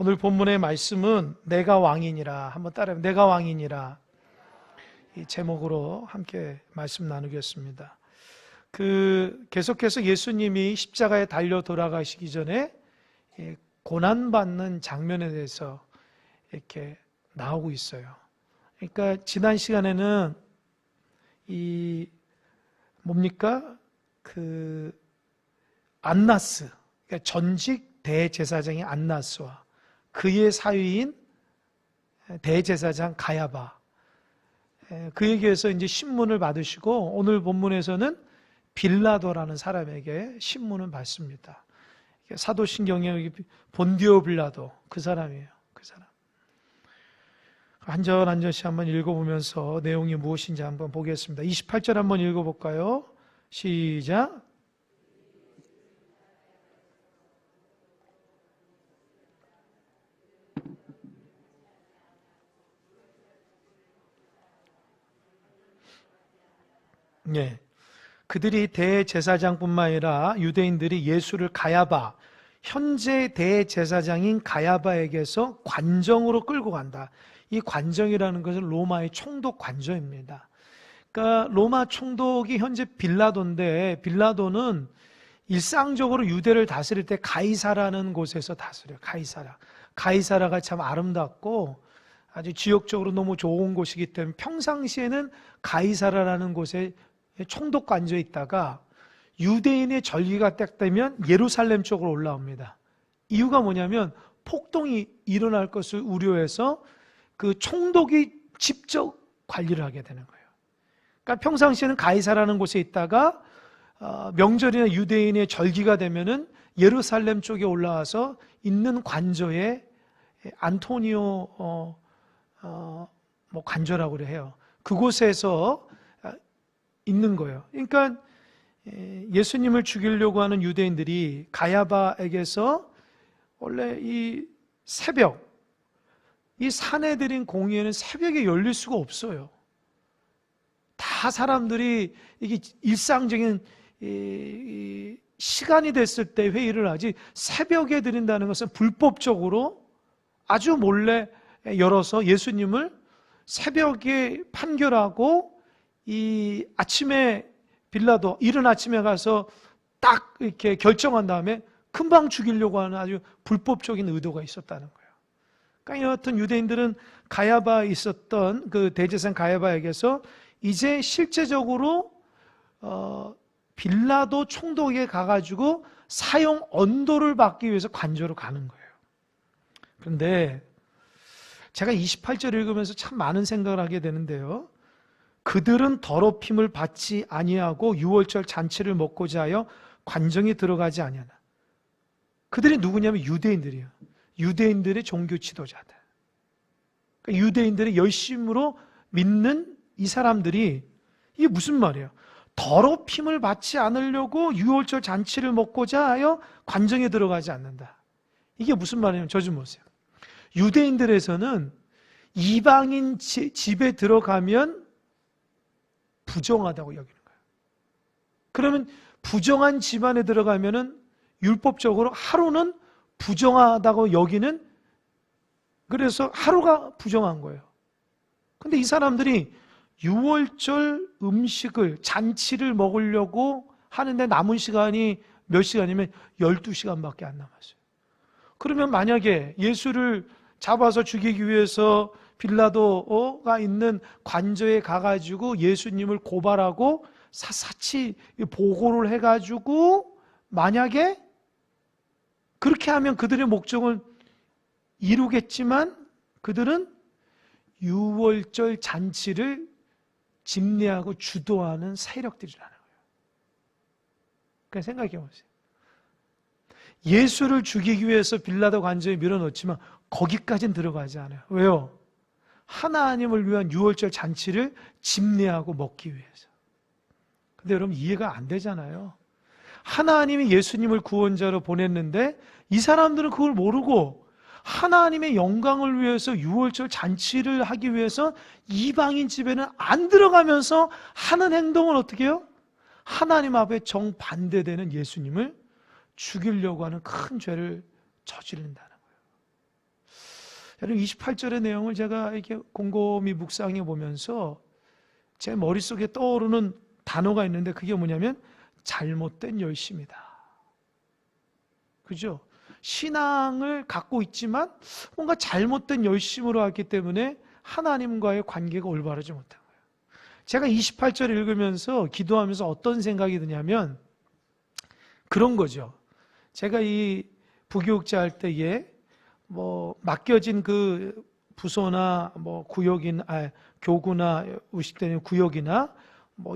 오늘 본문의 말씀은 내가 왕이니라. 한번 따라해보세요. 내가 왕이니라. 이 제목으로 함께 말씀 나누겠습니다. 계속해서 예수님이 십자가에 달려 돌아가시기 전에 고난받는 장면에 대해서 이렇게 나오고 있어요. 그러니까 지난 시간에는 안나스, 그러니까 전직 대제사장인 안나스와 그의 사위인 대제사장 가야바, 그에게서 이제 신문을 받으시고 오늘 본문에서는 빌라도라는 사람에게 신문을 받습니다. 사도신경에 본디오 빌라도, 그 사람이에요. 그 사람. 한 절씩 한번 읽어보면서 내용이 무엇인지 한번 보겠습니다. 28절 한번 읽어볼까요? 시작. 네. 그들이 대제사장뿐만 아니라 유대인들이 예수를 가야바, 현재 대제사장인 가야바에게서 관정으로 끌고 간다. 이 관정이라는 것은 로마의 총독 관저입니다. 그러니까 로마 총독이 현재 빌라도인데, 빌라도는 일상적으로 유대를 다스릴 때 가이사라는 곳에서 다스려요. 가이사라가 참 아름답고 아주 지역적으로 너무 좋은 곳이기 때문에 평상시에는 가이사라라는 곳에 총독 관저에 있다가 유대인의 절기가 딱 되면 예루살렘 쪽으로 올라옵니다. 이유가 뭐냐면 폭동이 일어날 것을 우려해서 그 총독이 직접 관리를 하게 되는 거예요. 그러니까 평상시에는 가이사라는 곳에 있다가 명절이나 유대인의 절기가 되면은 예루살렘 쪽에 올라와서 있는 관저에 안토니오 관저라고 해요. 그곳에서 있는 거예요. 그러니까 예수님을 죽이려고 하는 유대인들이 가야바에게서 원래 이 새벽, 이 사내들인 공의회는 새벽에 열릴 수가 없어요. 다 사람들이 이게 일상적인 시간이 됐을 때 회의를 하지, 새벽에 드린다는 것은 불법적으로 아주 몰래 열어서 예수님을 새벽에 판결하고 이 아침에 빌라도 이른 아침에 가서 딱 이렇게 결정한 다음에 금방 죽이려고 하는 아주 불법적인 의도가 있었다는 거예요. 그러니까 여하튼 유대인들은 가야바에 있었던 그 대제사장 가야바에게서 이제 실제적으로 빌라도 총독에게 가가지고 사형 언도를 받기 위해서 관저로 가는 거예요. 그런데 제가 28절 읽으면서 참 많은 생각을 하게 되는데요. 그들은 더럽힘을 받지 아니하고 유월절 잔치를 먹고자 하여 관정에 들어가지 아니하나. 그들이 누구냐면 유대인들이에요. 유대인들의 종교 지도자들. 그러니까 유대인들의 열심으로 믿는 이 사람들이, 이게 무슨 말이에요? 더럽힘을 받지 않으려고 유월절 잔치를 먹고자 하여 관정에 들어가지 않는다. 이게 무슨 말이냐면 저 좀 보세요. 유대인들에서는 이방인 집에 들어가면 부정하다고 여기는 거예요. 그러면 부정한 집안에 들어가면은 율법적으로 하루는 부정하다고 여기는, 그래서 하루가 부정한 거예요. 근데 이 사람들이 유월절 음식을, 잔치를 먹으려고 하는데 남은 시간이 몇 시간이면 12시간밖에 안 남았어요. 그러면 만약에 예수를 잡아서 죽이기 위해서 빌라도가 있는 관저에 가가지고 예수님을 고발하고 샅샅이 보고를 해가지고 만약에 그렇게 하면 그들의 목적을 이루겠지만 그들은 유월절 잔치를 집례하고 주도하는 세력들이라는 거예요. 그냥 생각해 보세요. 예수를 죽이기 위해서 빌라도 관저에 밀어넣지만 거기까지는 들어가지 않아요. 왜요? 하나님을 위한 유월절 잔치를 집례하고 먹기 위해서. 근데 여러분 이해가 안 되잖아요. 하나님이 예수님을 구원자로 보냈는데 이 사람들은 그걸 모르고 하나님의 영광을 위해서 유월절 잔치를 하기 위해서 이방인 집에는 안 들어가면서 하는 행동은 어떻게 해요? 하나님 앞에 정반대되는 예수님을 죽이려고 하는 큰 죄를 저지른다는 거예요. 여러분 28절의 내용을 제가 이렇게 곰곰이 묵상해 보면서 제 머릿속에 떠오르는 단어가 있는데 그게 뭐냐면 잘못된 열심이다. 그죠? 신앙을 갖고 있지만 뭔가 잘못된 열심으로 왔기 때문에 하나님과의 관계가 올바르지 못한 거예요. 제가 28절 읽으면서 기도하면서 어떤 생각이 드냐면 그런 거죠. 제가 이 부교육자 할 때에 맡겨진 그 부서나 교구나 우식되는 구역이나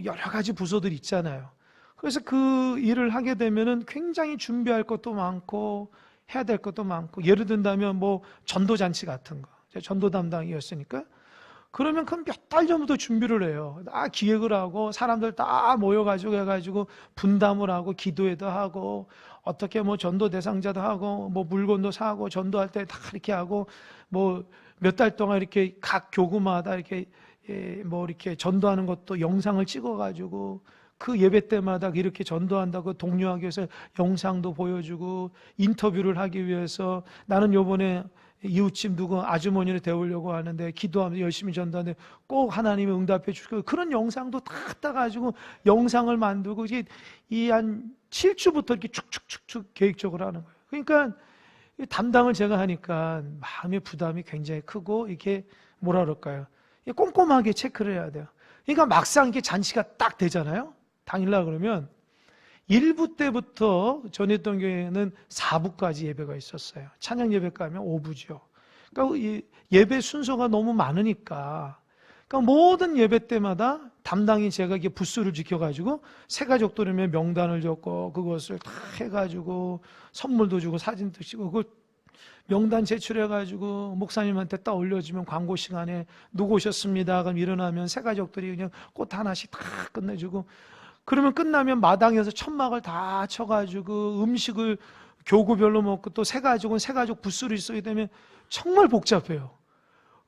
여러 가지 부서들 있잖아요. 그래서 그 일을 하게 되면은 굉장히 준비할 것도 많고 해야 될 것도 많고, 예를 든다면 전도잔치 같은 거, 제가 전도 담당이었으니까 그러면 그 몇 달 전부터 준비를 해요. 다 기획을 하고 사람들 다 모여가지고 해가지고 분담을 하고 기도회도 하고 어떻게 전도 대상자도 하고 물건도 사고 전도할 때 다 이렇게 하고 몇 달 동안 이렇게 각 교구마다 이렇게 이렇게 전도하는 것도 영상을 찍어가지고 그 예배 때마다 이렇게 전도한다고 독려하기 위해서 영상도 보여주고 인터뷰를 하기 위해서 나는 요번에 이웃집 누구 아주머니를 데우려고 하는데 기도하면서 열심히 전도하는데 꼭 하나님이 응답해 주시고 그런 영상도 다 따가지고 영상을 만들고 이 한 7주부터 이렇게 축축축축 계획적으로 하는 거예요. 그러니까 담당을 제가 하니까 마음의 부담이 굉장히 크고 이렇게 뭐라 그럴까요? 꼼꼼하게 체크를 해야 돼요. 그러니까 막상 이게 잔치가 딱 되잖아요. 당일날 그러면 1부 때부터 전했던 교회는 4부까지 예배가 있었어요. 찬양 예배 가면 5부죠. 그러니까 이 예배 순서가 너무 많으니까 그러니까 모든 예배 때마다 담당이 제가 이게 부스를 지켜가지고 새 가족들이면 명단을 적고 그것을 다 해가지고 선물도 주고 사진도 찍고 그걸 명단 제출해가지고 목사님한테 딱 올려주면 광고 시간에 누구 오셨습니다. 그럼 일어나면 새 가족들이 그냥 꽃 하나씩 다 끝내주고 그러면 끝나면 마당에서 천막을 다 쳐가지고 음식을 교구별로 먹고 또 새 가족은 새 가족 부스로 있어야 되면 정말 복잡해요.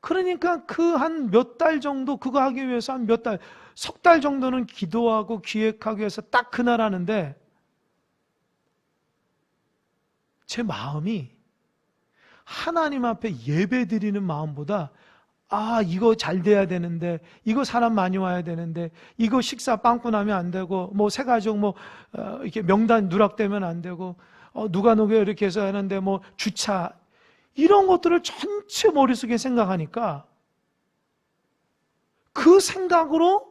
그러니까 그 한 몇 달 정도 그거 하기 위해서 한 몇 달, 석 달 정도는 기도하고 기획하기 위해서 딱 그날 하는데 제 마음이 하나님 앞에 예배 드리는 마음보다 이거 잘 돼야 되는데, 이거 사람 많이 와야 되는데, 이거 식사 빵꾸 나면 안 되고, 새 가족 이렇게 명단 누락되면 안 되고, 누가 이렇게 해서 하는데, 주차, 이런 것들을 전체 머릿속에 생각하니까, 그 생각으로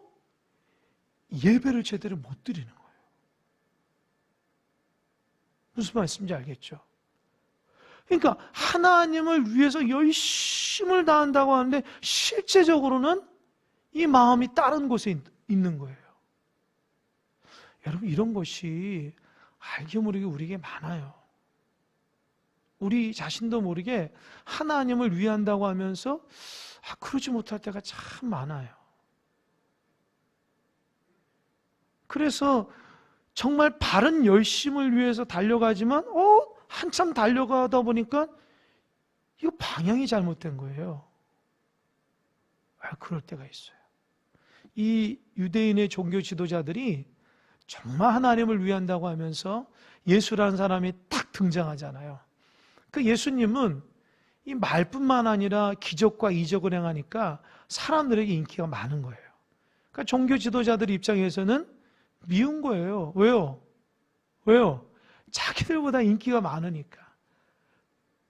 예배를 제대로 못 드리는 거예요. 무슨 말씀인지 알겠죠? 그러니까 하나님을 위해서 열심을 다한다고 하는데 실제적으로는 이 마음이 다른 곳에 있는 거예요. 여러분 이런 것이 알게 모르게 우리에게 많아요. 우리 자신도 모르게 하나님을 위한다고 하면서 그러지 못할 때가 참 많아요. 그래서 정말 바른 열심을 위해서 달려가지만 한참 달려가다 보니까 이거 방향이 잘못된 거예요. 그럴 때가 있어요. 이 유대인의 종교 지도자들이 정말 하나님을 위한다고 하면서 예수라는 사람이 딱 등장하잖아요. 그 예수님은 이 말뿐만 아니라 기적과 이적을 행하니까 사람들에게 인기가 많은 거예요. 그러니까 종교 지도자들 입장에서는 미운 거예요. 왜요? 자기들보다 인기가 많으니까.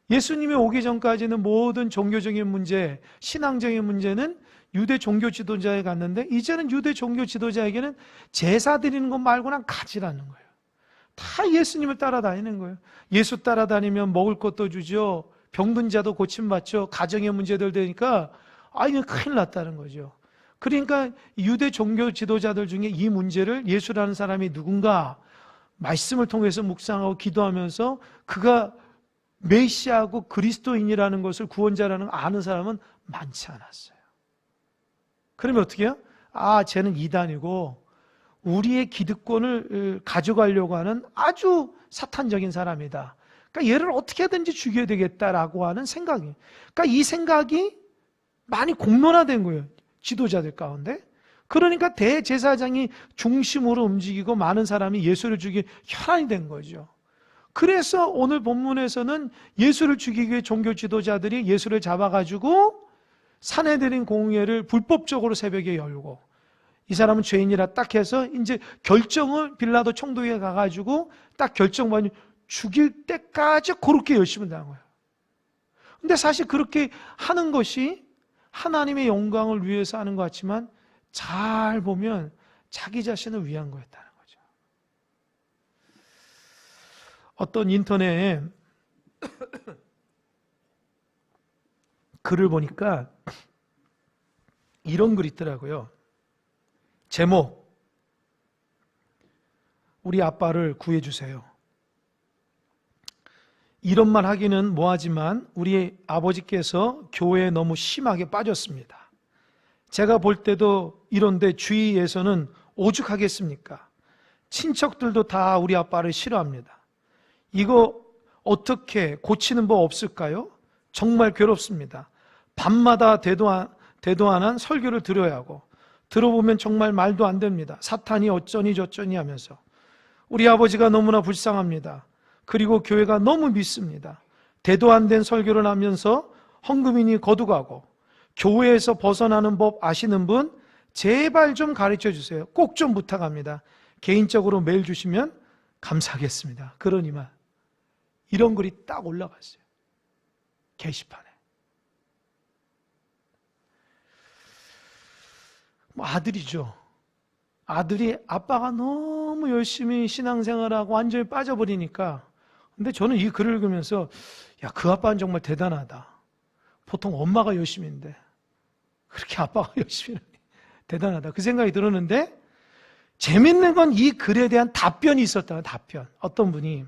예수님이 오기 전까지는 모든 종교적인 문제, 신앙적인 문제는 유대 종교 지도자에 갔는데 이제는 유대 종교 지도자에게는 제사 드리는 것 말고는 가지 않는 거예요. 다 예수님을 따라다니는 거예요. 예수 따라다니면 먹을 것도 주죠. 병든 자도 고침받죠. 가정의 문제들 되니까 이거 큰일 났다는 거죠. 그러니까 유대 종교 지도자들 중에 이 문제를 예수라는 사람이 누군가 말씀을 통해서 묵상하고 기도하면서 그가 메시아고 그리스도인이라는 것을 구원자라는 걸 아는 사람은 많지 않았어요. 그러면 어떻게 해요? 쟤는 이단이고 우리의 기득권을 가져가려고 하는 아주 사탄적인 사람이다. 그러니까 얘를 어떻게든지 죽여야 되겠다라고 하는 생각이에요. 그러니까 이 생각이 많이 공론화된 거예요. 지도자들 가운데. 그러니까 대제사장이 중심으로 움직이고 많은 사람이 예수를 죽이기 혈안이 된 거죠. 그래서 오늘 본문에서는 예수를 죽이기 위해 종교 지도자들이 예수를 잡아가지고 산헤드린 공회를 불법적으로 새벽에 열고, 이 사람은 죄인이라 딱 해서 이제 결정을 빌라도 총독에 가가지고 딱 결정받으니 죽일 때까지 그렇게 열심히 당한 거예요. 근데 사실 그렇게 하는 것이 하나님의 영광을 위해서 하는 것 같지만 잘 보면 자기 자신을 위한 거였다는 거죠. 어떤 인터넷에 글을 보니까 이런 글이 있더라고요. 제목, 우리 아빠를 구해주세요. 이런 말 하기는 뭐하지만 우리 아버지께서 교회에 너무 심하게 빠졌습니다. 제가 볼 때도 이런데 주위에서는 오죽하겠습니까? 친척들도 다 우리 아빠를 싫어합니다. 이거 어떻게 고치는 법 없을까요? 정말 괴롭습니다. 밤마다 대도 안 한 설교를 들어야 하고, 들어보면 정말 말도 안 됩니다. 사탄이 어쩌니 저쩌니 하면서. 우리 아버지가 너무나 불쌍합니다. 그리고 교회가 너무 믿습니다. 대도 안 된 설교를 하면서 헌금이니 거두가고, 교회에서 벗어나는 법 아시는 분 제발 좀 가르쳐 주세요. 꼭 좀 부탁합니다. 개인적으로 메일 주시면 감사하겠습니다. 그러니만 이런 글이 딱 올라갔어요. 게시판에. 아들이죠. 아들이 아빠가 너무 열심히 신앙생활하고 완전히 빠져버리니까, 근데 저는 이 글을 읽으면서 야, 그 아빠는 정말 대단하다. 보통 엄마가 열심히 했는데 그렇게 아빠가 열심히 하니 대단하다. 그 생각이 들었는데, 재밌는 건 이 글에 대한 답변이 있었다. 답변. 어떤 분이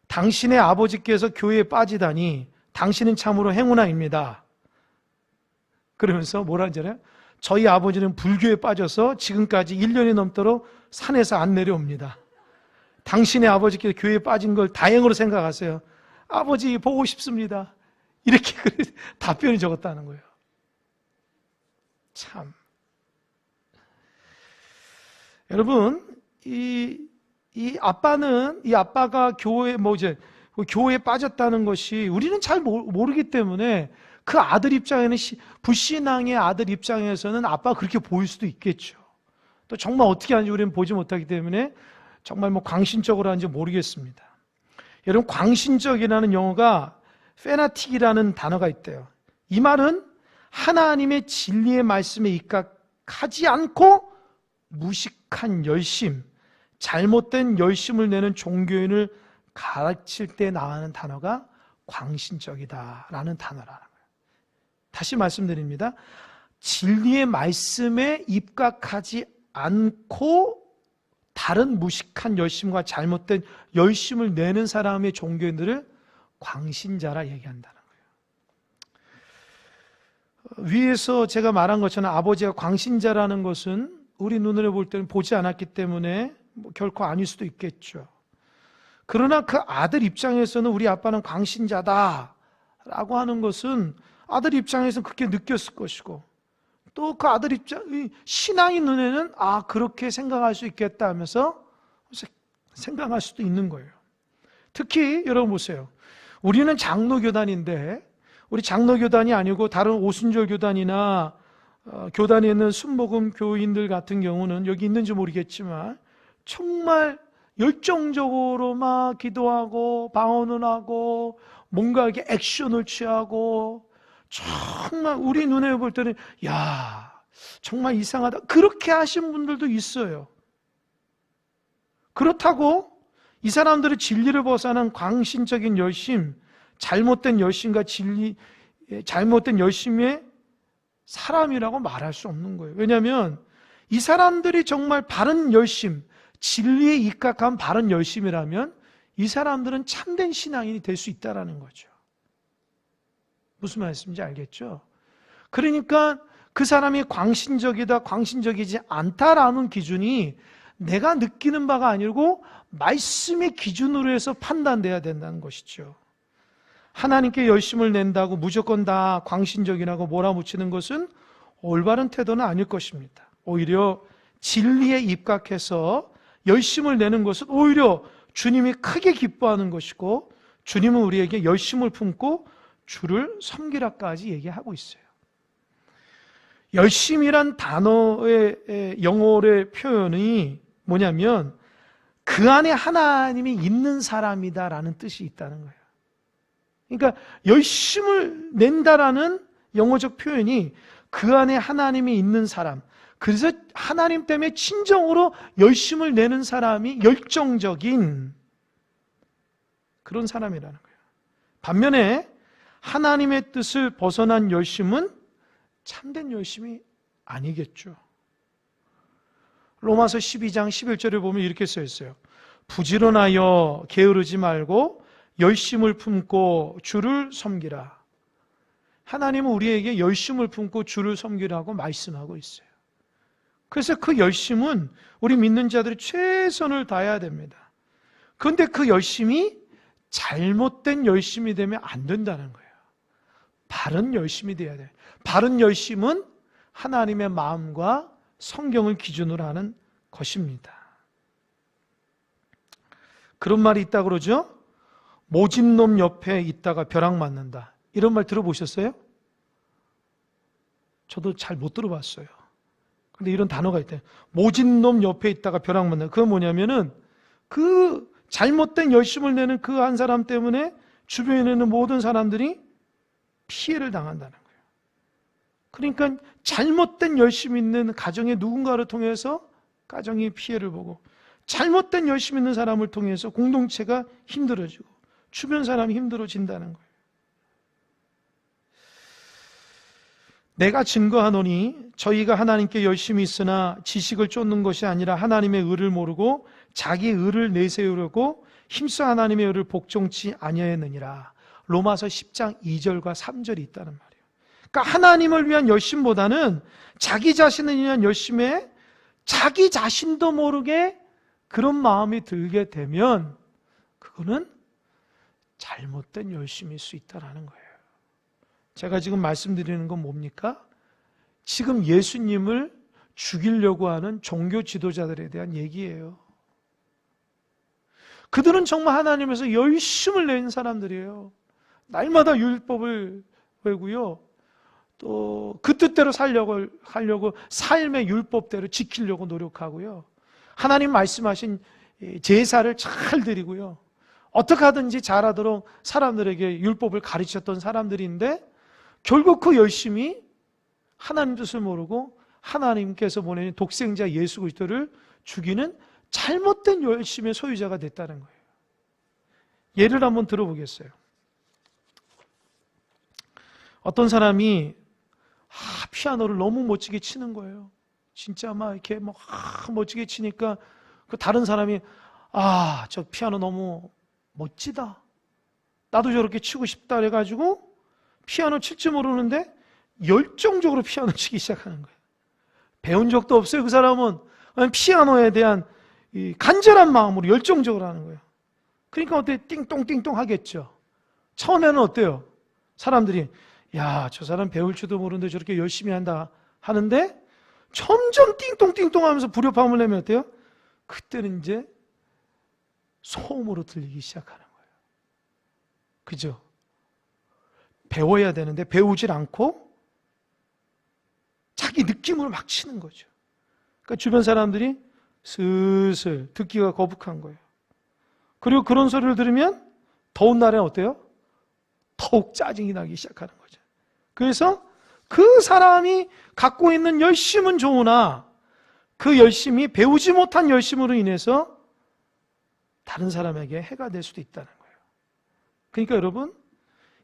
당신의 아버지께서 교회에 빠지다니 당신은 참으로 행운아입니다. 그러면서 뭐라 하잖아요? 저희 아버지는 불교에 빠져서 지금까지 1년이 넘도록 산에서 안 내려옵니다. 당신의 아버지께서 교회에 빠진 걸 다행으로 생각하세요. 아버지 보고 싶습니다. 이렇게 답변이 적었다는 거예요. 참. 여러분, 이 아빠가 교회에 빠졌다는 것이 우리는 잘 모르기 때문에 그 아들 입장에는, 불신앙의 아들 입장에서는 아빠가 그렇게 보일 수도 있겠죠. 또 정말 어떻게 하는지 우리는 보지 못하기 때문에 정말 광신적으로 하는지 모르겠습니다. 여러분, 광신적이라는 영어가 페나틱이라는 단어가 있대요. 이 말은 하나님의 진리의 말씀에 입각하지 않고 무식한 열심, 잘못된 열심을 내는 종교인을 가르칠 때 나오는 단어가 광신적이다라는 단어라는 거예요. 다시 말씀드립니다. 진리의 말씀에 입각하지 않고 다른 무식한 열심과 잘못된 열심을 내는 사람의 종교인들을 광신자라 얘기한다는 거예요. 위에서 제가 말한 것처럼 아버지가 광신자라는 것은 우리 눈으로 볼 때는 보지 않았기 때문에 결코 아닐 수도 있겠죠. 그러나 그 아들 입장에서는 우리 아빠는 광신자다라고 하는 것은 아들 입장에서는 그렇게 느꼈을 것이고, 또 그 아들 신앙의 눈에는 그렇게 생각할 수 있겠다 하면서 생각할 수도 있는 거예요. 특히 여러분 보세요. 우리는 장로교단인데, 우리 장로교단이 아니고 다른 오순절 교단이나 교단에 있는 순복음 교인들 같은 경우는 여기 있는지 모르겠지만 정말 열정적으로 막 기도하고 방언을 하고 뭔가 이렇게 액션을 취하고, 정말 우리 눈에 볼 때는 야, 정말 이상하다, 그렇게 하신 분들도 있어요. 그렇다고 이 사람들의 진리를 벗어난 광신적인 열심, 잘못된 열심과 잘못된 열심의 사람이라고 말할 수 없는 거예요. 왜냐하면 이 사람들이 정말 바른 열심, 진리에 입각한 바른 열심이라면 이 사람들은 참된 신앙인이 될 수 있다는 거죠. 무슨 말씀인지 알겠죠? 그러니까 그 사람이 광신적이다, 광신적이지 않다라는 기준이 내가 느끼는 바가 아니고 말씀의 기준으로 해서 판단돼야 된다는 것이죠. 하나님께 열심을 낸다고 무조건 다 광신적이라고 몰아붙이는 것은 올바른 태도는 아닐 것입니다. 오히려 진리에 입각해서 열심을 내는 것은 오히려 주님이 크게 기뻐하는 것이고 주님은 우리에게 열심을 품고 주를 섬기라까지 얘기하고 있어요. 열심이란 단어의 영어의 표현이 뭐냐면 그 안에 하나님이 있는 사람이다라는 뜻이 있다는 거예요. 그러니까 열심을 낸다라는 영어적 표현이 그 안에 하나님이 있는 사람, 그래서 하나님 때문에 진정으로 열심을 내는 사람이 열정적인 그런 사람이라는 거예요. 반면에 하나님의 뜻을 벗어난 열심은 참된 열심이 아니겠죠. 로마서 12장 11절에 보면 이렇게 써 있어요. 부지런하여 게으르지 말고 열심을 품고 주를 섬기라. 하나님은 우리에게 열심을 품고 주를 섬기라고 말씀하고 있어요. 그래서 그 열심은 우리 믿는 자들이 최선을 다해야 됩니다. 그런데 그 열심이 잘못된 열심이 되면 안 된다는 거예요. 바른 열심이 돼야 돼요. 바른 열심은 하나님의 마음과 성경을 기준으로 하는 것입니다. 그런 말이 있다 그러죠? 모진 놈 옆에 있다가 벼락 맞는다. 이런 말 들어보셨어요? 저도 잘 못 들어봤어요. 근데 이런 단어가 있대요. 모진 놈 옆에 있다가 벼락 맞는다. 그건 뭐냐면은 그 잘못된 열심을 내는 그 한 사람 때문에 주변에 있는 모든 사람들이 피해를 당한다는 거예요. 그러니까 잘못된 열심 있는 가정의 누군가를 통해서 가정이 피해를 보고 잘못된 열심 있는 사람을 통해서 공동체가 힘들어지고 주변 사람이 힘들어진다는 거예요. 내가 증거하노니 저희가 하나님께 열심히 있으나 지식을 쫓는 것이 아니라 하나님의 의를 모르고 자기 의를 내세우려고 힘써 하나님의 의를 복종치 아니하였느니라. 로마서 10장 2절과 3절이 있다는 말이에요. 그러니까 하나님을 위한 열심보다는 자기 자신을 위한 열심에 자기 자신도 모르게 그런 마음이 들게 되면 그거는 잘못된 열심일 수 있다는 거예요. 제가 지금 말씀드리는 건 뭡니까? 지금 예수님을 죽이려고 하는 종교 지도자들에 대한 얘기예요. 그들은 정말 하나님에서 열심을 낸 사람들이에요. 날마다 율법을 외고요. 또 그 뜻대로 하려고 삶의 율법대로 지키려고 노력하고요. 하나님 말씀하신 제사를 잘 드리고요. 어떻게 하든지 잘하도록 사람들에게 율법을 가르쳤던 사람들인데 결국 그 열심이 하나님 뜻을 모르고 하나님께서 보내는 독생자 예수 그리스도를 죽이는 잘못된 열심의 소유자가 됐다는 거예요. 예를 한번 들어보겠어요. 어떤 사람이 피아노를 너무 멋지게 치는 거예요. 진짜 막 이렇게 막 멋지게 치니까 그 다른 사람이 저 피아노 너무 멋지다. 나도 저렇게 치고 싶다 그래가지고 피아노 칠 줄 모르는데 열정적으로 피아노 치기 시작하는 거예요. 배운 적도 없어요. 그 사람은 피아노에 대한 간절한 마음으로 열정적으로 하는 거예요. 그러니까 어때? 띵똥띵똥 하겠죠. 처음에는 어때요? 사람들이 저 사람 배울 줄도 모르는데 저렇게 열심히 한다 하는데 점점 띵똥띵똥 하면서 불협화음을 내면 어때요? 그때는 이제 소음으로 들리기 시작하는 거예요. 그죠? 배워야 되는데 배우질 않고 자기 느낌으로 막 치는 거죠. 그러니까 주변 사람들이 슬슬 듣기가 거북한 거예요. 그리고 그런 소리를 들으면 더운 날에 어때요? 더욱 짜증이 나기 시작하는 거죠. 그래서 그 사람이 갖고 있는 열심은 좋으나 그 열심이 배우지 못한 열심으로 인해서 다른 사람에게 해가 될 수도 있다는 거예요. 그러니까 여러분,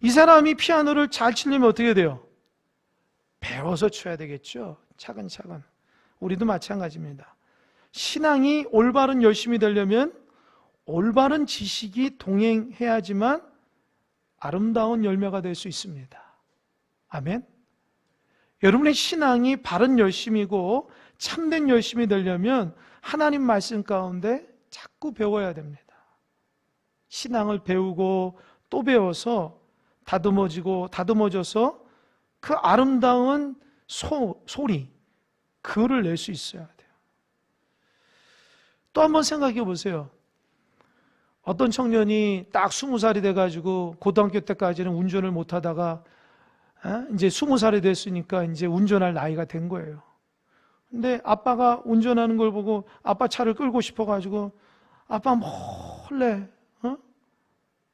이 사람이 피아노를 잘 치려면 어떻게 돼요? 배워서 쳐야 되겠죠. 차근차근. 우리도 마찬가지입니다. 신앙이 올바른 열심이 되려면 올바른 지식이 동행해야지만 아름다운 열매가 될 수 있습니다. 아멘. 여러분의 신앙이 바른 열심이고 참된 열심이 되려면 하나님 말씀 가운데 자꾸 배워야 됩니다. 신앙을 배우고 또 배워서 다듬어져서 그 아름다운 소리, 그거를 낼 수 있어야 돼요. 또 한번 생각해 보세요. 어떤 청년이 딱 20살이 돼가지고 고등학교 때까지는 운전을 못하다가 이제 20살이 됐으니까 이제 운전할 나이가 된 거예요. 근데 아빠가 운전하는 걸 보고 아빠 차를 끌고 싶어가지고 아빠 몰래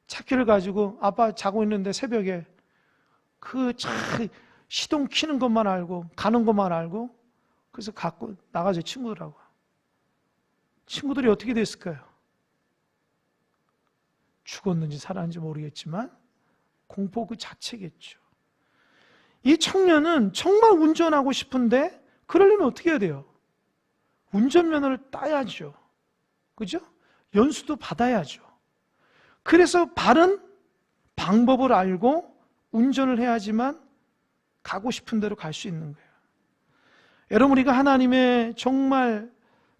차키를 가지고 아빠 자고 있는데 새벽에 그 차 시동 키는 것만 알고 가는 것만 알고 그래서 갖고 나가죠. 친구들이 어떻게 됐을까요? 죽었는지 살았는지 모르겠지만 공포 그 자체겠죠. 이 청년은 정말 운전하고 싶은데 그러려면 어떻게 해야 돼요? 운전면허를 따야죠. 그죠? 연수도 받아야죠. 그래서 바른 방법을 알고 운전을 해야지만 가고 싶은 대로 갈 수 있는 거예요. 여러분, 우리가 하나님의 정말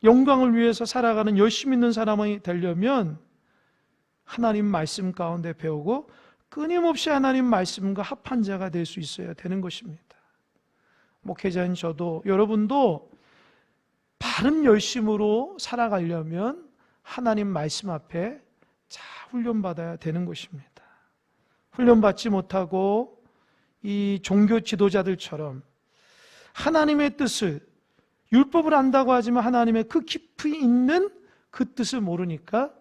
영광을 위해서 살아가는 열심 있는 사람이 되려면 하나님 말씀 가운데 배우고 끊임없이 하나님 말씀과 합한 자가 될 수 있어야 되는 것입니다. 목회자인 저도 여러분도 바른 열심으로 살아가려면 하나님 말씀 앞에 잘 훈련받아야 되는 것입니다. 훈련받지 못하고 이 종교 지도자들처럼 하나님의 뜻을, 율법을 안다고 하지만 하나님의 그 깊이 있는 그 뜻을 모르니까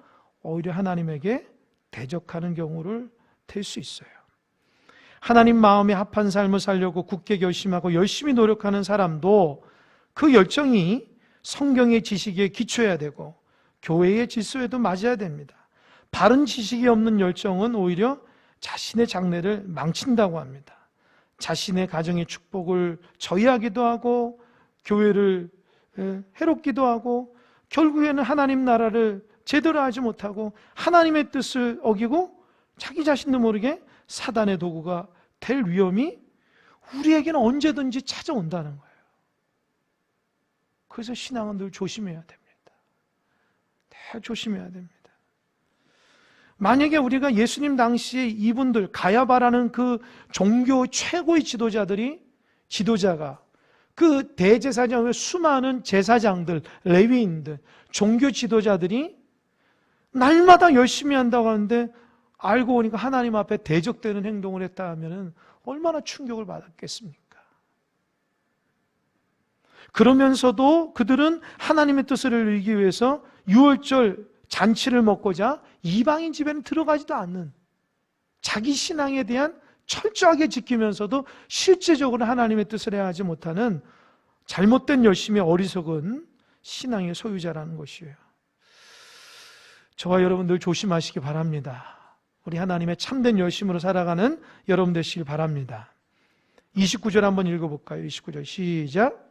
오히려 하나님에게 대적하는 경우를 될 수 있어요. 하나님 마음에 합한 삶을 살려고 굳게 결심하고 열심히 노력하는 사람도 그 열정이 성경의 지식에 기초해야 되고 교회의 질서에도 맞아야 됩니다. 바른 지식이 없는 열정은 오히려 자신의 장래를 망친다고 합니다. 자신의 가정의 축복을 저해하기도 하고 교회를 해롭기도 하고 결국에는 하나님 나라를 제대로 하지 못하고 하나님의 뜻을 어기고 자기 자신도 모르게 사단의 도구가 될 위험이 우리에게는 언제든지 찾아온다는 거예요. 그래서 신앙은 늘 조심해야 됩니다. 늘 조심해야 됩니다. 만약에 우리가 예수님 당시에 이분들 가야바라는 그 종교 최고의 지도자가 그 대제사장의 수많은 제사장들, 레위인들, 종교 지도자들이 날마다 열심히 한다고 하는데 알고 보니까 하나님 앞에 대적되는 행동을 했다 하면 얼마나 충격을 받았겠습니까? 그러면서도 그들은 하나님의 뜻을 이루기 위해서 유월절 잔치를 먹고자 이방인 집에는 들어가지도 않는 자기 신앙에 대한 철저하게 지키면서도 실제적으로 하나님의 뜻을 해하지 못하는 잘못된 열심의 어리석은 신앙의 소유자라는 것이에요. 저와 여러분들 조심하시기 바랍니다. 우리 하나님의 참된 열심으로 살아가는 여러분 되시길 바랍니다. 29절 한번 읽어볼까요? 29절 시작.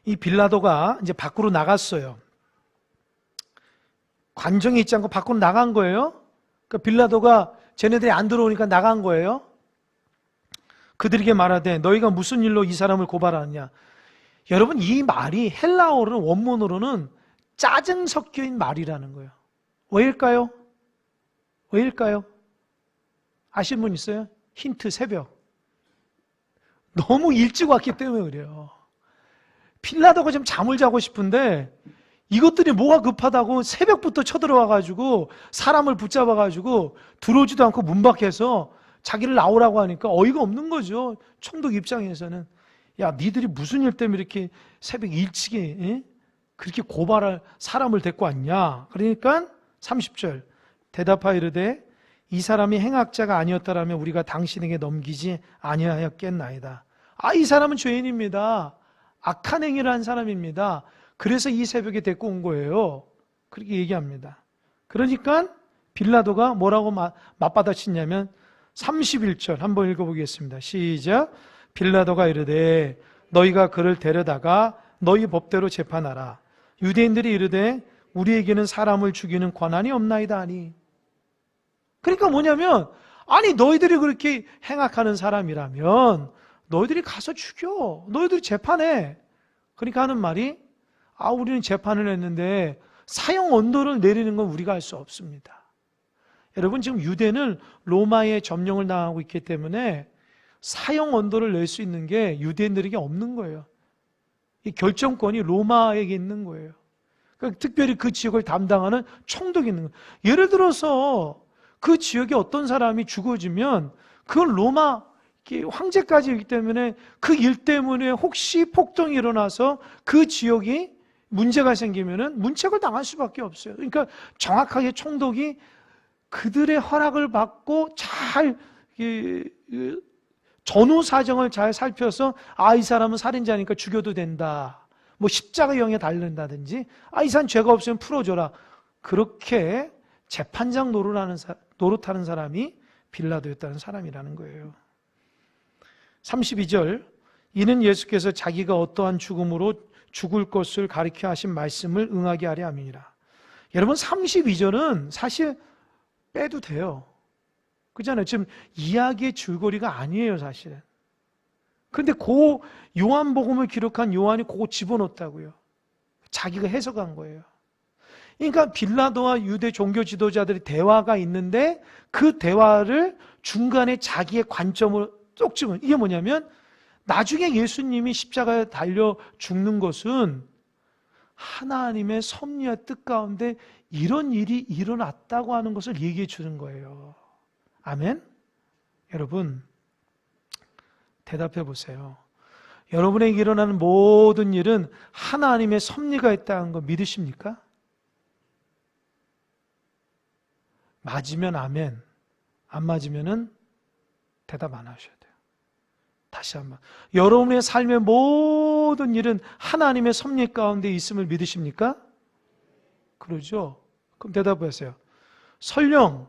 이 빌라도가 이제 밖으로 나갔어요. 관정에 있지 않고 밖으로 나간 거예요. 그러니까 빌라도가 쟤네들이 안 들어오니까 나간 거예요. 그들에게 말하되 너희가 무슨 일로 이 사람을 고발하느냐. 여러분, 이 말이 헬라어로는 원문으로는 짜증 섞여인 말이라는 거예요. 왜일까요? 왜일까요? 아시는 분 있어요? 힌트 새벽. 너무 일찍 왔기 때문에 그래요. 빌라도가 좀 잠을 자고 싶은데 이것들이 뭐가 급하다고 새벽부터 쳐들어와가지고 사람을 붙잡아가지고 들어오지도 않고 문 밖에서 자기를 나오라고 하니까 어이가 없는 거죠. 총독 입장에서는. 야, 니들이 무슨 일 때문에 이렇게 새벽 일찍에 그렇게 고발할 사람을 데리고 왔냐. 그러니까 30절 대답하여 이르되 이 사람이 행악자가 아니었더라면 우리가 당신에게 넘기지 아니하였겠나이다. 이 사람은 죄인입니다. 악한 행위를 한 사람입니다. 그래서 이 새벽에 데리고 온 거예요. 그렇게 얘기합니다. 그러니까 빌라도가 뭐라고 맞받아치냐면 31절 한번 읽어보겠습니다. 시작. 빌라도가 이르되 너희가 그를 데려다가 너희 법대로 재판하라. 유대인들이 이르되 우리에게는 사람을 죽이는 권한이 없나이다 하니. 그러니까 뭐냐면 아니 너희들이 그렇게 행악하는 사람이라면 너희들이 가서 죽여. 너희들이 재판해. 그러니까 하는 말이 우리는 재판을 했는데 사형 언도를 내리는 건 우리가 할 수 없습니다. 여러분, 지금 유대는 로마의 점령을 당하고 있기 때문에 사형 언도를 낼 수 있는 게 유대인들에게 없는 거예요. 이 결정권이 로마에게 있는 거예요. 그러니까 특별히 그 지역을 담당하는 총독이 있는 거예요. 예를 들어서 그 지역에 어떤 사람이 죽어지면 그건 로마 황제까지이기 때문에 그 일 때문에 혹시 폭동이 일어나서 그 지역이 문제가 생기면은 문책을 당할 수밖에 없어요. 그러니까 정확하게 총독이 그들의 허락을 받고 잘 전후 사정을 잘 살펴서 이 사람은 살인자니까 죽여도 된다. 뭐 십자가형에 달린다든지 이 사람 죄가 없으면 풀어줘라. 그렇게 재판장 노릇하는 사람이 빌라도였다는 사람이라는 거예요. 32절, 이는 예수께서 자기가 어떠한 죽음으로 죽을 것을 가리켜 하신 말씀을 응하게 하려 함이니라. 여러분 32절은 사실 빼도 돼요. 그렇잖아요. 지금 이야기의 줄거리가 아니에요, 사실은. 그런데 그 요한복음을 기록한 요한이 그거 집어넣었다고요. 자기가 해석한 거예요. 그러니까 빌라도와 유대 종교 지도자들의 대화가 있는데 그 대화를 중간에 자기의 관점을 쏙 집어넣은. 이게 뭐냐면 나중에 예수님이 십자가에 달려 죽는 것은 하나님의 섭리와 뜻 가운데 이런 일이 일어났다고 하는 것을 얘기해 주는 거예요. 아멘? 여러분, 대답해 보세요. 여러분에게 일어나는 모든 일은 하나님의 섭리가 있다는 거 믿으십니까? 맞으면 아멘, 안 맞으면은 대답 안 하셔야 돼요. 다시 한번. 여러분의 삶의 모든 일은 하나님의 섭리 가운데 있음을 믿으십니까? 그러죠? 그럼 대답하세요. 설령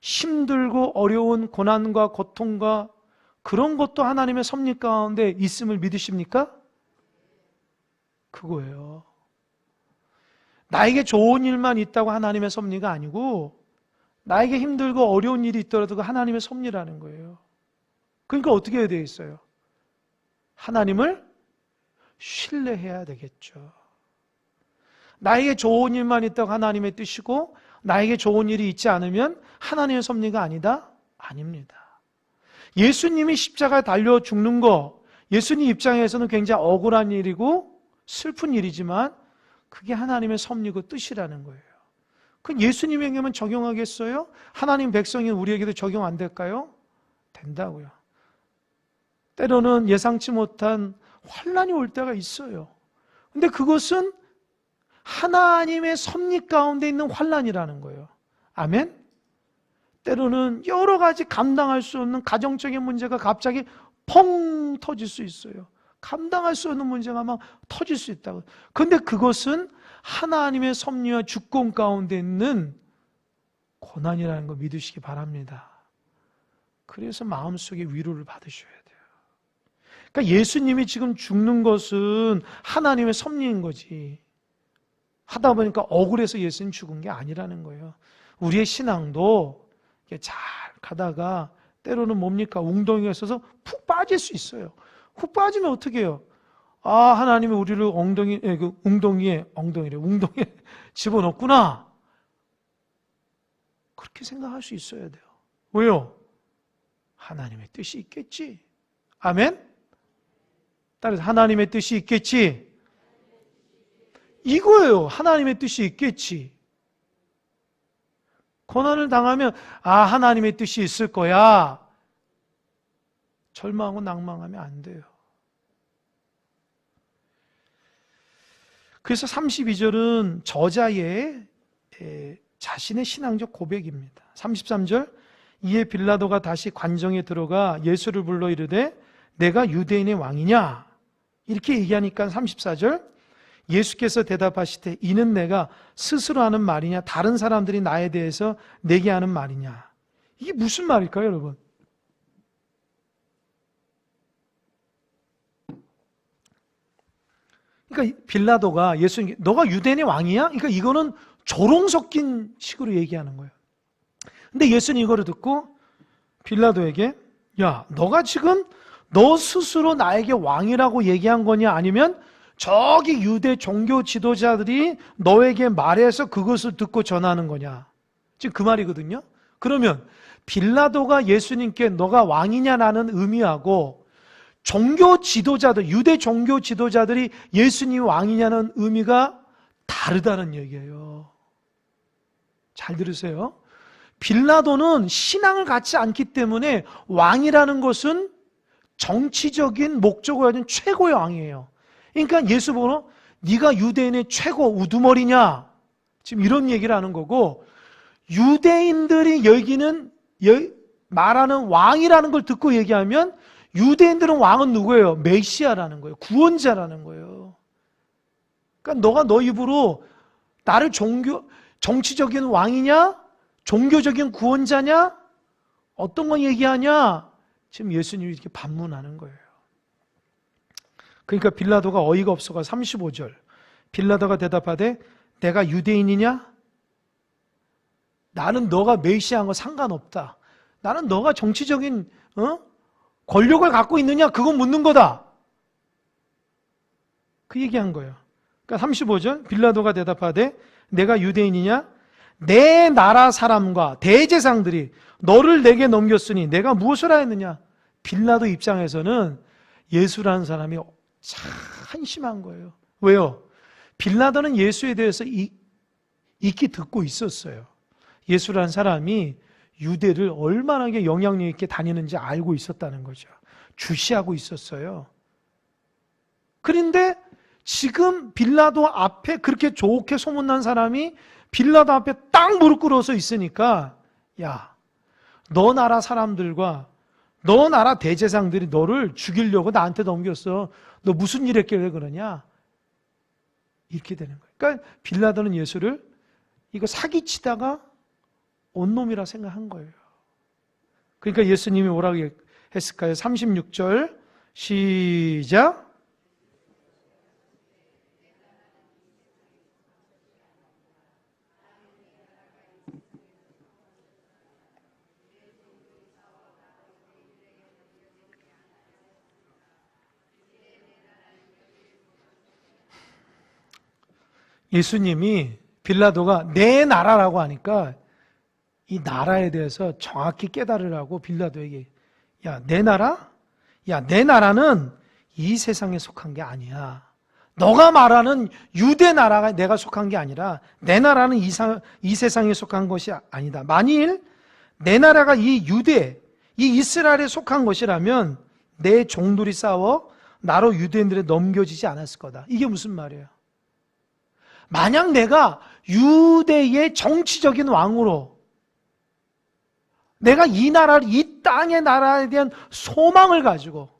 힘들고 어려운 고난과 고통과 그런 것도 하나님의 섭리 가운데 있음을 믿으십니까? 그거예요. 나에게 좋은 일만 있다고 하나님의 섭리가 아니고 나에게 힘들고 어려운 일이 있더라도 그 하나님의 섭리라는 거예요. 그러니까 어떻게 해야 되겠어요? 하나님을 신뢰해야 되겠죠. 나에게 좋은 일만 있다고 하나님의 뜻이고 나에게 좋은 일이 있지 않으면 하나님의 섭리가 아니다? 아닙니다. 예수님이 십자가에 달려 죽는 거, 예수님 입장에서는 굉장히 억울한 일이고 슬픈 일이지만 그게 하나님의 섭리고 뜻이라는 거예요. 그럼 예수님에게만 적용하겠어요? 하나님 백성인 우리에게도 적용 안 될까요? 된다고요. 때로는 예상치 못한 환난이 올 때가 있어요. 근데 그것은 하나님의 섭리 가운데 있는 환난이라는 거예요. 아멘? 때로는 여러 가지 감당할 수 없는 가정적인 문제가 갑자기 펑 터질 수 있어요. 감당할 수 없는 문제가 막 터질 수 있다고. 그런데 그것은 하나님의 섭리와 주권 가운데 있는 고난이라는 거 믿으시기 바랍니다. 그래서 마음속에 위로를 받으셔야 돼요. 그러니까 예수님이 지금 죽는 것은 하나님의 섭리인 거지. 하다 보니까 억울해서 예수님 죽은 게 아니라는 거예요. 우리의 신앙도 잘 가다가 때로는 뭡니까? 웅덩이가 있어서 푹 빠질 수 있어요. 푹 빠지면 어떻게 해요? 하나님이 우리를 웅덩이에 집어넣구나. 그렇게 생각할 수 있어야 돼요. 왜요? 하나님의 뜻이 있겠지. 아멘? 따라서 하나님의 뜻이 있겠지. 이거예요. 하나님의 뜻이 있겠지. 고난을 당하면 하나님의 뜻이 있을 거야. 절망하고 낭망하면 안 돼요. 그래서 32절은 저자의 자신의 신앙적 고백입니다. 33절, 이에 빌라도가 다시 관정에 들어가 예수를 불러 이르되 내가 유대인의 왕이냐? 이렇게 얘기하니까 34절, 예수께서 대답하시되 이는 내가 스스로 하는 말이냐 다른 사람들이 나에 대해서 내게 하는 말이냐. 이게 무슨 말일까요, 여러분? 그러니까 빌라도가 예수님께 너가 유대인의 왕이야? 그러니까 이거는 조롱 섞인 식으로 얘기하는 거예요. 근데 예수님 이거를 듣고 빌라도에게 야, 너가 지금 너 스스로 나에게 왕이라고 얘기한 거냐? 아니면 저기 유대 종교 지도자들이 너에게 말해서 그것을 듣고 전하는 거냐? 지금 그 말이거든요. 그러면 빌라도가 예수님께 너가 왕이냐라는 의미하고 종교 지도자들, 유대 종교 지도자들이 예수님이 왕이냐는 의미가 다르다는 얘기예요. 잘 들으세요. 빌라도는 신앙을 갖지 않기 때문에 왕이라는 것은 정치적인 목적을 가진 최고의 왕이에요. 그러니까 예수 보고 네가 유대인의 최고 우두머리냐? 지금 이런 얘기를 하는 거고, 유대인들이 여기는 말하는 왕이라는 걸 듣고 얘기하면 유대인들은 왕은 누구예요? 메시아라는 거예요. 구원자라는 거예요. 그러니까 너가 너 입으로 나를 정치적인 왕이냐? 종교적인 구원자냐? 어떤 거 얘기하냐? 지금 예수님이 이렇게 반문하는 거예요. 그러니까 빌라도가 어이가 없어가 35절. 빌라도가 대답하되 내가 유대인이냐? 나는 너가 메시아한 거 상관없다. 나는 너가 정치적인 권력을 갖고 있느냐? 그거 묻는 거다. 그 얘기한 거예요. 그러니까 35절 빌라도가 대답하되 내가 유대인이냐? 내 나라 사람과 대제사장들이 너를 내게 넘겼으니 내가 무엇을 하였느냐? 빌라도 입장에서는 예수라는 사람이 참 한심한 거예요. 왜요? 빌라도는 예수에 대해서 익히 듣고 있었어요. 예수라는 사람이 유대를 얼마나 영향력 있게 다니는지 알고 있었다는 거죠. 주시하고 있었어요. 그런데 지금 빌라도 앞에 그렇게 좋게 소문난 사람이 빌라도 앞에 딱 무릎 꿇어서 있으니까, 야, 너 나라 사람들과 너 나라 대제사장들이 너를 죽이려고 나한테 넘겼어. 너 무슨 일 했길래 그러냐? 이렇게 되는 거예요. 그러니까 빌라도는 예수를 이거 사기치다가 온 놈이라 생각한 거예요. 그러니까 예수님이 뭐라고 했을까요? 36절 시작. 예수님이 빌라도가 내 나라라고 하니까 이 나라에 대해서 정확히 깨달으라고 빌라도에게, 야, 내 나라? 야, 내 나라는 이 세상에 속한 게 아니야. 너가 말하는 유대 나라가 내가 속한 게 아니라 내 나라는 이 세상에 속한 것이 아니다. 만일 내 나라가 이 유대, 이 이스라엘에 속한 것이라면 내 종들이 싸워 나로 유대인들에 넘겨지지 않았을 거다. 이게 무슨 말이에요? 만약 내가 유대의 정치적인 왕으로 내가 이 나라를, 이 땅의 나라에 대한 소망을 가지고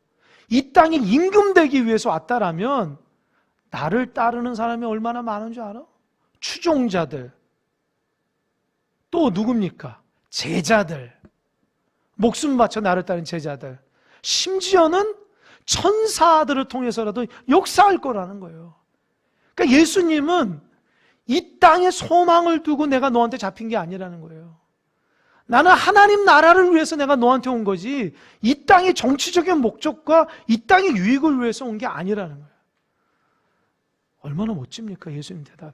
이 땅에 임금되기 위해서 왔다라면 나를 따르는 사람이 얼마나 많은 줄 알아? 추종자들. 또 누굽니까? 제자들. 목숨 바쳐 나를 따르는 제자들. 심지어는 천사들을 통해서라도 역사할 거라는 거예요. 그러니까 예수님은 이 땅에 소망을 두고 내가 너한테 잡힌 게 아니라는 거예요. 나는 하나님 나라를 위해서 내가 너한테 온 거지 이 땅의 정치적인 목적과 이 땅의 유익을 위해서 온 게 아니라는 거예요. 얼마나 멋집니까? 예수님 대답에.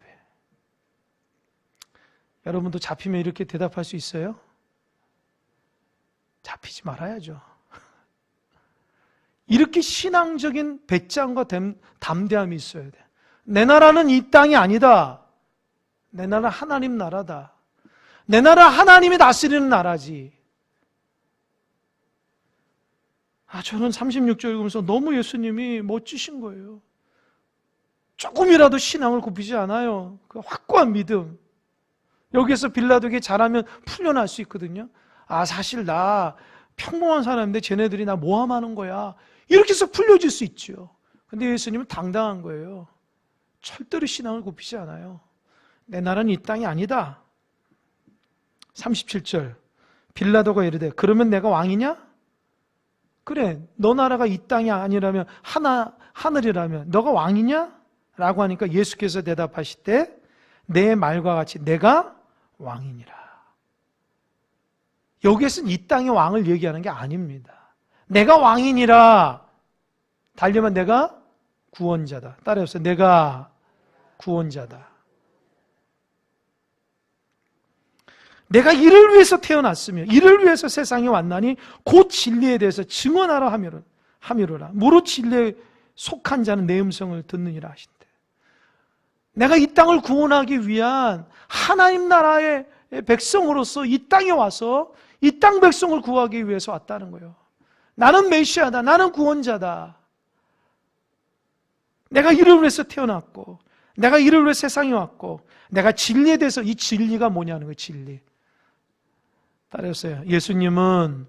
여러분도 잡히면 이렇게 대답할 수 있어요? 잡히지 말아야죠. 이렇게 신앙적인 배짱과 담대함이 있어야 돼. 내 나라는 이 땅이 아니다. 내 나라 하나님 나라다. 내 나라 하나님이 다스리는 나라지. 저는 36절 읽으면서 너무 예수님이 멋지신 거예요. 조금이라도 신앙을 굽히지 않아요. 그 확고한 믿음. 여기에서 빌라도에게 잘하면 풀려날 수 있거든요. 사실 나 평범한 사람인데 쟤네들이 나 모함하는 거야. 이렇게 해서 풀려질 수 있죠. 근데 예수님은 당당한 거예요. 절대로 신앙을 굽히지 않아요. 내 나라는 이 땅이 아니다. 37절 빌라도가 이르되 그러면 내가 왕이냐? 그래, 너 나라가 이 땅이 아니라면 하늘이라면 너가 왕이냐? 라고 하니까 예수께서 대답하시되 내 말과 같이 내가 왕이니라. 여기에서는 이 땅의 왕을 얘기하는 게 아닙니다. 내가 왕이니라. 달려면 내가 구원자다. 따라해보세요. 내가 구원자다. 내가 이를 위해서 태어났으며 이를 위해서 세상에 왔나니 곧 진리에 대해서 증언하라 하미로라. 무릇 진리에 속한 자는 내 음성을 듣느니라 하신대. 내가 이 땅을 구원하기 위한 하나님 나라의 백성으로서 이 땅에 와서 이 땅 백성을 구하기 위해서 왔다는 거예요. 나는 메시아다. 나는 구원자다. 내가 이를 위해서 태어났고 내가 이를 위해 세상에 왔고 내가 진리에 대해서, 이 진리가 뭐냐는 거예요. 진리. 따라했어요. 예수님은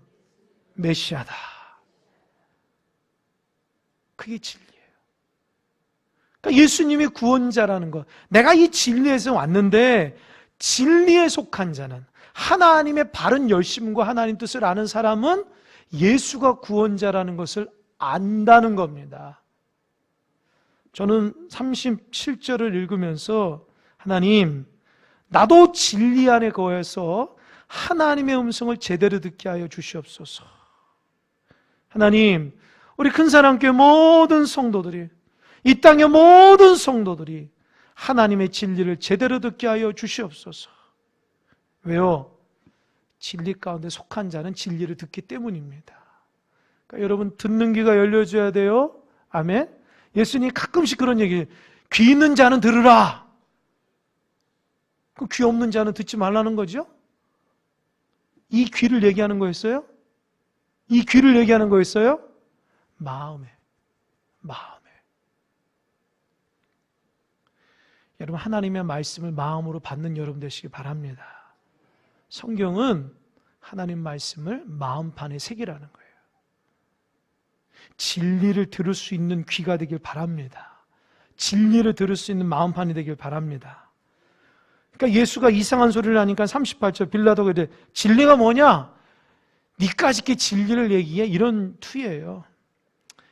메시아다. 그게 진리예요. 그러니까 예수님이 구원자라는 것. 내가 이 진리에서 왔는데 진리에 속한 자는, 하나님의 바른 열심과 하나님 뜻을 아는 사람은 예수가 구원자라는 것을 안다는 겁니다. 저는 37절을 읽으면서 하나님, 나도 진리 안에 거해서 하나님의 음성을 제대로 듣게 하여 주시옵소서. 하나님, 우리 큰사랑교회 모든 성도들이, 이 땅의 모든 성도들이 하나님의 진리를 제대로 듣게 하여 주시옵소서. 왜요? 진리 가운데 속한 자는 진리를 듣기 때문입니다. 그러니까 여러분, 듣는 귀가 열려줘야 돼요. 아멘. 예수님이 가끔씩 그런 얘기, 귀 있는 자는 들으라. 그 귀 없는 자는 듣지 말라는 거죠? 이 귀를 얘기하는 거였어요? 이 귀를 얘기하는 거였어요? 마음에. 여러분, 하나님의 말씀을 마음으로 받는 여러분 되시기 바랍니다. 성경은 하나님 말씀을 마음판에 새기라는 거예요. 진리를 들을 수 있는 귀가 되길 바랍니다. 진리를 들을 수 있는 마음판이 되길 바랍니다. 그러니까 예수가 이상한 소리를 하니까 38절 빌라도가 이래, 진리가 뭐냐? 니까짓게 진리를 얘기해? 이런 투예요.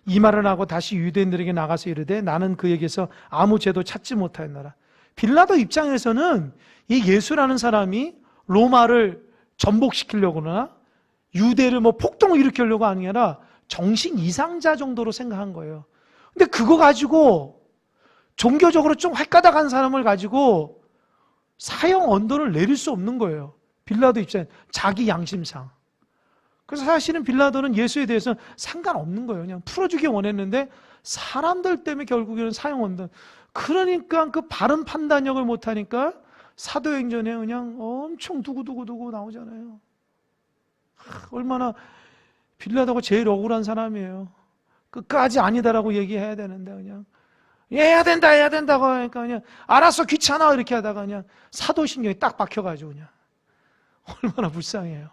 이 말을 하고 다시 유대인들에게 나가서 이르되 나는 그에게서 아무 죄도 찾지 못하였노라. 빌라도 입장에서는 이 예수라는 사람이 로마를 전복시키려거나 유대를 폭동을 일으키려고 하는 게 아니라 정신 이상자 정도로 생각한 거예요. 근데 그거 가지고 종교적으로 좀 헷가닥한 사람을 가지고 사형 언도를 내릴 수 없는 거예요. 빌라도 입장에 자기 양심상. 그래서 사실은 빌라도는 예수에 대해서 상관없는 거예요. 그냥 풀어주기 원했는데 사람들 때문에 결국에는 사형 언도. 그러니까 그 바른 판단력을 못하니까 사도행전에 그냥 엄청 두고두고 나오잖아요. 얼마나 빌라도가 제일 억울한 사람이에요. 끝까지 아니다라고 얘기해야 되는데 그냥 해야 된다고 하니까 그냥 알았어, 귀찮아 이렇게 하다가 그냥 사도신경이 딱 박혀가지고 그냥 얼마나 불쌍해요.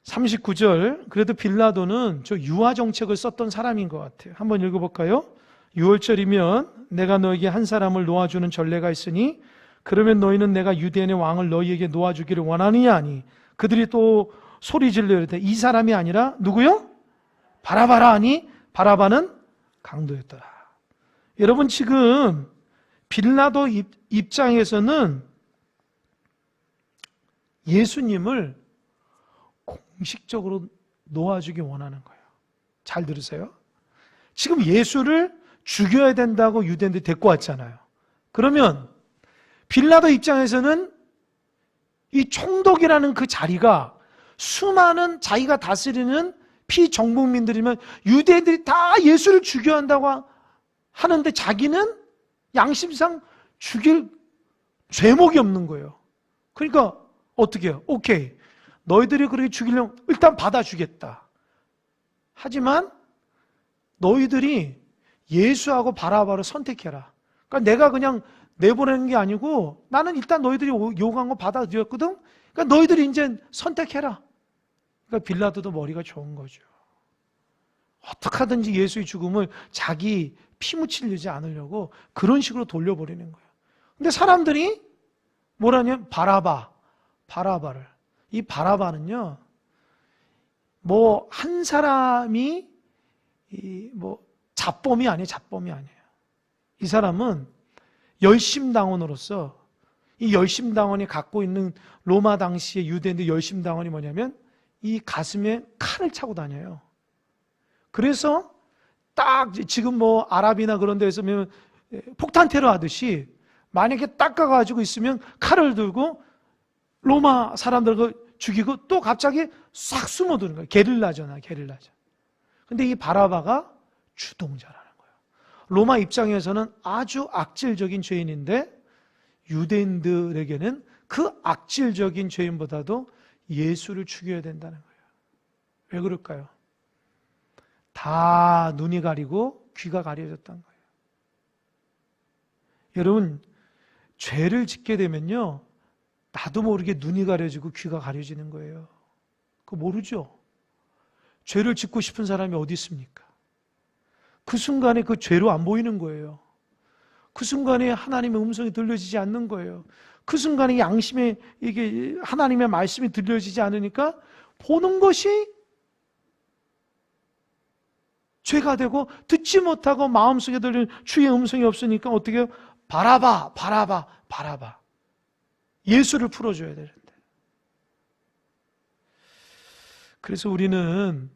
39절, 그래도 빌라도는 저 유화 정책을 썼던 사람인 것 같아요. 한번 읽어볼까요? 6월절이면 내가 너에게 한 사람을 놓아주는 전례가 있으니 그러면 너희는 내가 유대인의 왕을 너희에게 놓아주기를 원하느냐 하니 그들이 또 소리 질러 이르되 이 사람이 아니라 누구요? 바라바라 하니 바라바는 강도였더라. 여러분, 지금 빌라도 입장에서는 예수님을 공식적으로 놓아주기 원하는 거예요. 잘 들으세요. 지금 예수를 죽여야 된다고 유대인들이 데리고 왔잖아요. 그러면 빌라도 입장에서는 이 총독이라는 그 자리가 수많은 자기가 다스리는 피정복민들이면 유대인들이 다 예수를 죽여야 한다고 하는데 자기는 양심상 죽일 죄목이 없는 거예요. 그러니까 어떻게 해요? 오케이, 너희들이 그렇게 죽이려면 일단 받아주겠다. 하지만 너희들이 예수하고 바라바를 선택해라. 그러니까 내가 그냥 내보내는 게 아니고 나는 일단 너희들이 요구한 거 받아들였거든. 그러니까 너희들이 이제 선택해라. 그러니까 빌라도도 머리가 좋은 거죠. 어떻게 하든지 예수의 죽음을 자기 피 묻히려지 않으려고 그런 식으로 돌려버리는 거예요. 근데 사람들이 뭐라냐면 바라바를. 이 바라바는요, 한 사람이 잡범이 아니에요. 이 사람은 열심당원으로서 이 열심당원이 갖고 있는 로마 당시의 유대인들 열심당원이 뭐냐면 이 가슴에 칼을 차고 다녀요. 그래서 딱 지금 아랍이나 그런 데에서 폭탄 테러 하듯이 만약에 닦아가지고 있으면 칼을 들고 로마 사람들을 죽이고 또 갑자기 싹 숨어드는 거예요. 게릴라잖아, 게릴라죠. 근데 이 바라바가 주동자라는 거예요. 로마 입장에서는 아주 악질적인 죄인인데 유대인들에게는 그 악질적인 죄인보다도 예수를 죽여야 된다는 거예요. 왜 그럴까요? 다 눈이 가리고 귀가 가려졌던 거예요. 여러분, 죄를 짓게 되면요, 나도 모르게 눈이 가려지고 귀가 가려지는 거예요. 그거 모르죠? 죄를 짓고 싶은 사람이 어디 있습니까? 그 순간에 그 죄로 안 보이는 거예요. 그 순간에 하나님의 음성이 들려지지 않는 거예요. 그 순간에 양심에 이게 하나님의 말씀이 들려지지 않으니까 보는 것이 죄가 되고 듣지 못하고 마음속에 들리는 주의 음성이 없으니까 어떻게 해요? 바라봐, 바라봐, 바라봐. 예수를 풀어줘야 되는데. 그래서 우리는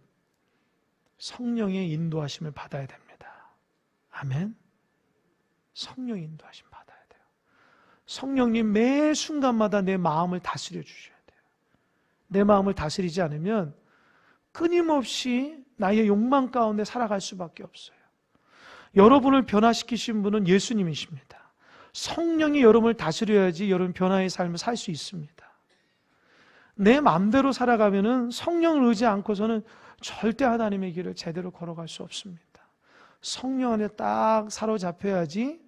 성령의 인도하심을 받아야 됩니다. 아멘. 성령의 인도하심 받아야 돼요. 성령님 매 순간마다 내 마음을 다스려 주셔야 돼요. 내 마음을 다스리지 않으면 끊임없이 나의 욕망 가운데 살아갈 수밖에 없어요. 여러분을 변화시키신 분은 예수님이십니다. 성령이 여러분을 다스려야지 여러분 변화의 삶을 살 수 있습니다. 내 마음대로 살아가면은 성령을 의지 않고서는 절대 하나님의 길을 제대로 걸어갈 수 없습니다. 성령 안에 딱 사로잡혀야지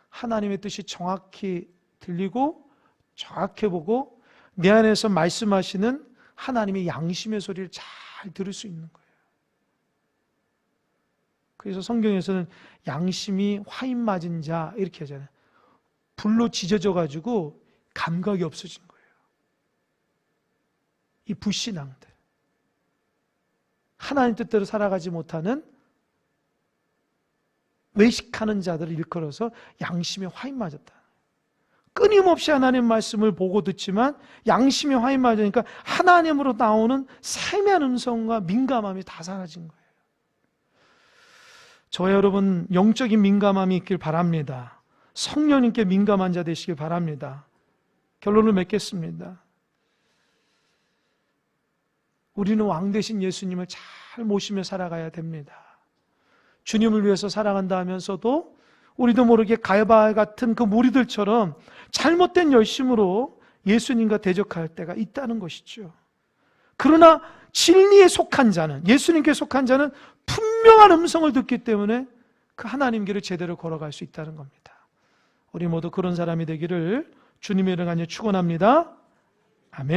하나님의 뜻이 정확히 들리고 정확히 보고 내 안에서 말씀하시는 하나님의 양심의 소리를 잘 들을 수 있는 거예요. 그래서 성경에서는 양심이 화인 맞은 자 이렇게 하잖아요. 불로 지져져 가지고 감각이 없어진 거예요. 이 불신앙들, 하나님 뜻대로 살아가지 못하는 외식하는 자들을 일컬어서 양심에 화인 맞았다. 끊임없이 하나님 말씀을 보고 듣지만 양심에 화인 맞으니까 하나님으로 나오는 세미한 음성과 민감함이 다 사라진 거예요. 저와 여러분 영적인 민감함이 있길 바랍니다. 성령님께 민감한 자 되시길 바랍니다. 결론을 맺겠습니다. 우리는 왕 되신 예수님을 잘 모시며 살아가야 됩니다. 주님을 위해서 살아간다 하면서도 우리도 모르게 가야바 같은 그 무리들처럼 잘못된 열심으로 예수님과 대적할 때가 있다는 것이죠. 그러나 진리에 속한 자는, 예수님께 속한 자는 분명한 음성을 듣기 때문에 그 하나님 길을 제대로 걸어갈 수 있다는 겁니다. 우리 모두 그런 사람이 되기를 주님의 이름으로 축원합니다. 아멘.